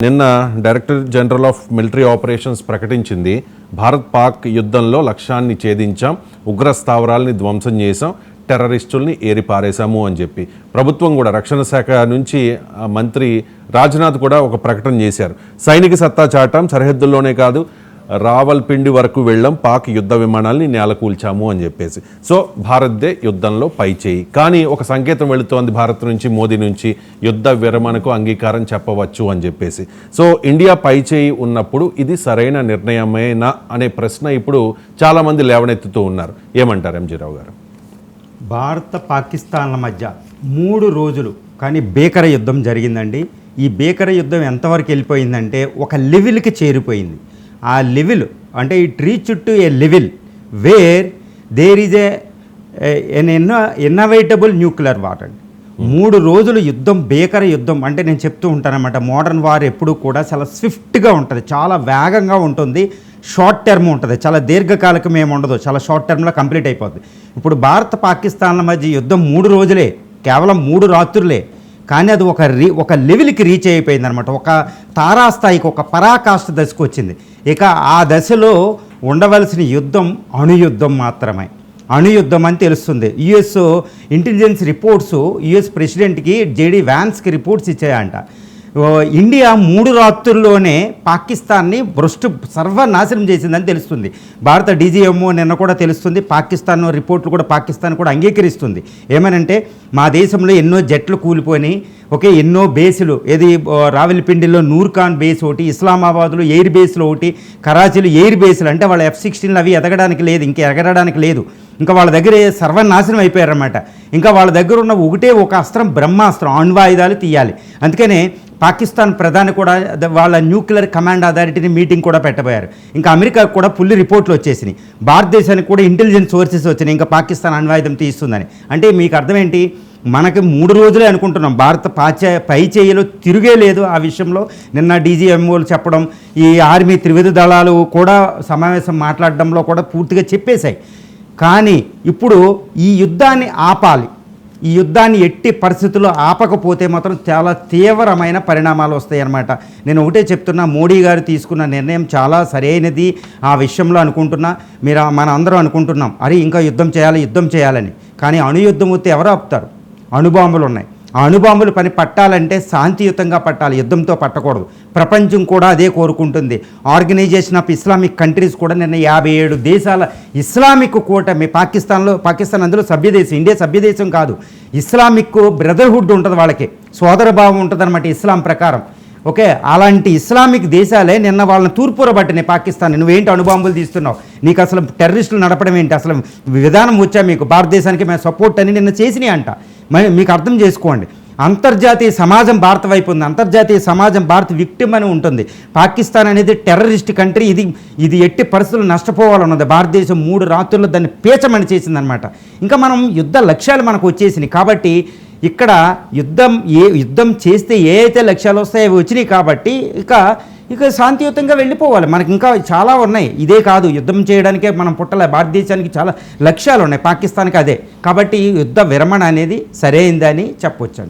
నిన్న director general of military operations ప్రకటించింది, భారత్ పాక్ యుద్ధంలో లక్ష్యాన్ని ఛేదించాం, ఉగ్ర స్థావరాల్ని ధ్వంసం చేశాం, టెర్రరిస్టుల్ని ఏరిపారేశాము అని చెప్పి. ప్రభుత్వం కూడా రక్షణ శాఖ నుంచి మంత్రి రాజ్నాథ్ కూడా ఒక ప్రకటన చేశారు. సైనిక సత్తా చాటాం, సరిహద్దుల్లోనే కాదు రావల్పిండి వరకు వెళ్ళాం, పాక్ యుద్ధ విమానాల్ని నేలకూల్చాము అని చెప్పేసి. సో భారత్దే యుద్ధంలో పై చేయి. కానీ ఒక సంకేతం వెళుతోంది భారత్ నుంచి, మోదీ నుంచి, యుద్ధ విరమణకు అంగీకారం చెప్పవచ్చు అని చెప్పేసి. సో ఇండియా పై చేయి ఉన్నప్పుడు ఇది సరైన నిర్ణయమేనా అనే ప్రశ్న ఇప్పుడు చాలామంది లేవనెత్తుతూ ఉన్నారు. ఏమంటారు ఎంజీ రావు గారు? భారత పాకిస్తాన్ల మధ్య 3 రోజులు కానీ భీకర యుద్ధం జరిగిందండి. ఈ భీకర యుద్ధం ఎంతవరకు వెళ్ళిపోయిందంటే ఒక లెవెల్కి చేరిపోయింది. ఆ లెవెల్ అంటే it reach to a level where there is an inevitable nuclear war అండి. 3 రోజులు యుద్ధం, భీకర యుద్ధం. అంటే నేను చెప్తూ ఉంటానన్నమాట, మోడర్న్ వార్ ఎప్పుడు కూడా చాలా స్విఫ్ట్గా ఉంటుంది, చాలా వేగంగా ఉంటుంది, షార్ట్ టర్మ్ ఉంటుంది, చాలా దీర్ఘకాలికం ఏమి ఉండదు, చాలా షార్ట్ టర్మ్లో కంప్లీట్ అయిపోతుంది. ఇప్పుడు భారత పాకిస్తాన్ల మధ్య యుద్ధం 3 రోజులే, కేవలం 3 రాత్రులే, కానీ అది ఒక లెవెల్కి రీచ్ అయిపోయింది అనమాట. ఒక తారాస్థాయికి, ఒక పరాకాష్ఠ దశకు వచ్చింది. ఇక ఆ దశలో ఉండవలసిన యుద్ధం అణుయుద్ధం మాత్రమే. అణుయుద్ధం అని తెలుస్తుంది. యుఎస్ ఇంటెలిజెన్స్ రిపోర్ట్స్ యుఎస్ ప్రెసిడెంట్కి జేడీ వ్యాన్స్కి రిపోర్ట్స్ ఇచ్చాయంట. ఇండియా 3 రాత్రుల్లోనే పాకిస్తాన్ని సర్వనాశనం చేసిందని తెలుస్తుంది. భారత డీజీఎంఓ నిన్న కూడా తెలుస్తుంది. పాకిస్తాన్ రిపోర్ట్లు కూడా పాకిస్తాన్ కూడా అంగీకరిస్తుంది. ఏమనంటే మా దేశంలో ఎన్నో జట్లు కూలిపోయి, ఎన్నో బేసులు, ఏది రావల్పిండిలో నూర్ఖాన్ బేస్ ఒకటి, ఇస్లామాబాద్లో ఎయిర్ బేస్లో ఒకటి, కరాచీలో ఎయిర్ బేస్లు, అంటే వాళ్ళ F-16 అవి ఎదగడానికి లేదు, ఇంకా ఎగరడానికి లేదు, ఇంకా వాళ్ళ దగ్గర సర్వనాశనం అయిపోయారన్నమాట. ఇంకా వాళ్ళ దగ్గర ఉన్న ఒక అస్త్రం, బ్రహ్మాస్త్రం, అణ్వాయుధాలు తీయాలి. అందుకనే పాకిస్తాన్ ప్రధాని కూడా వాళ్ళ న్యూక్లియర్ కమాండ్ అథారిటీని మీటింగ్ కూడా పెట్టబోయారు. ఇంకా అమెరికాకు కూడా ఫుల్ రిపోర్ట్లు వచ్చేసినాయి, భారతదేశానికి కూడా ఇంటెలిజెన్స్ సోర్సెస్ వచ్చినాయి, ఇంకా పాకిస్తాన్ అణ్వాయుధం తీస్తుందని. అంటే మీకు అర్థం ఏంటి, మనకి 3 రోజులే అనుకుంటున్నాం, భారత పై చేయిలో తిరిగే లేదు. ఆ విషయంలో నిన్న డీజీఎంఓలు చెప్పడం, ఈ ఆర్మీ త్రివిధ దళాలు కూడా సమావేశం మాట్లాడడంలో కూడా పూర్తిగా చెప్పేశాయి. కానీ ఇప్పుడు ఈ యుద్ధాన్ని ఆపాలి. ఈ యుద్ధాన్ని ఎట్టి పరిస్థితుల్లో ఆపకపోతే మాత్రం చాలా తీవ్రమైన పరిణామాలు వస్తాయి అన్నమాట. నేను ఒకటే చెప్తున్నా, మోడీ గారు తీసుకున్న నిర్ణయం చాలా సరైనది ఆ విషయంలో అనుకుంటున్నా. మన అందరం అనుకుంటున్నాం, అరే ఇంకా యుద్ధం చేయాలని. కానీ అణుయుద్ధం వస్తే ఎవరు ఆపుతారు? అణుబాంబులు ఉన్నాయి. ఆ అణుబాంబులు పని పట్టాలంటే శాంతియుతంగా పట్టాలి, యుద్ధంతో పట్టకూడదు. ప్రపంచం కూడా అదే కోరుకుంటుంది. ఆర్గనైజేషన్ ఆఫ్ ఇస్లామిక్ కంట్రీస్ కూడా నిన్న 57 దేశాల ఇస్లామిక్ కూటమి, పాకిస్తాన్ అందులో సభ్యదేశం, ఇండియా సభ్యదేశం కాదు, ఇస్లామిక్ బ్రదర్హుడ్ ఉంటుంది, వాళ్ళకి సోదరభావం ఉంటుంది అనమాట ఇస్లాం ప్రకారం. అలాంటి ఇస్లామిక్ దేశాలే నిన్న వాళ్ళని తూర్పురబట్టినాయి పాకిస్తాన్. నువ్వేంటి అణుబాంబులు తీస్తున్నావు, నీకు అసలు టెర్రరిస్టులు నడపడం ఏంటి, అసలు విధానం వచ్చా మీకు, భారతదేశానికి మేము సపోర్ట్ అని నిన్న చేసినాయి అంట. మీకు అర్థం చేసుకోండి, అంతర్జాతీయ సమాజం భారత వైపు ఉంది, అంతర్జాతీయ సమాజం భారత్ విక్టిమ్ అని ఉంటుంది. పాకిస్తాన్ అనేది టెర్రరిస్ట్ కంట్రీ, ఇది ఎట్టి పరిస్థితులు నష్టపోవాలన్నది. భారతదేశం 3 రాత్రుల్లో దాన్ని పేచమని చేసిందనమాట. ఇంకా మనం యుద్ధ లక్ష్యాలు మనకు వచ్చేసినాయి కాబట్టి ఇక్కడ యుద్ధం చేస్తే ఏ అయితే లక్ష్యాలు వస్తాయో అవి వచ్చినాయి కాబట్టి ఇక శాంతియుతంగా వెళ్ళిపోవాలి. మనకి ఇంకా చాలా ఉన్నాయి, ఇదే కాదు, యుద్ధం చేయడానికే మనం పుట్టలే, భారతదేశానికి చాలా లక్ష్యాలు ఉన్నాయి, పాకిస్తాన్కి అదే. కాబట్టి యుద్ధ విరమణ అనేది సరైందని చెప్పొచ్చండి.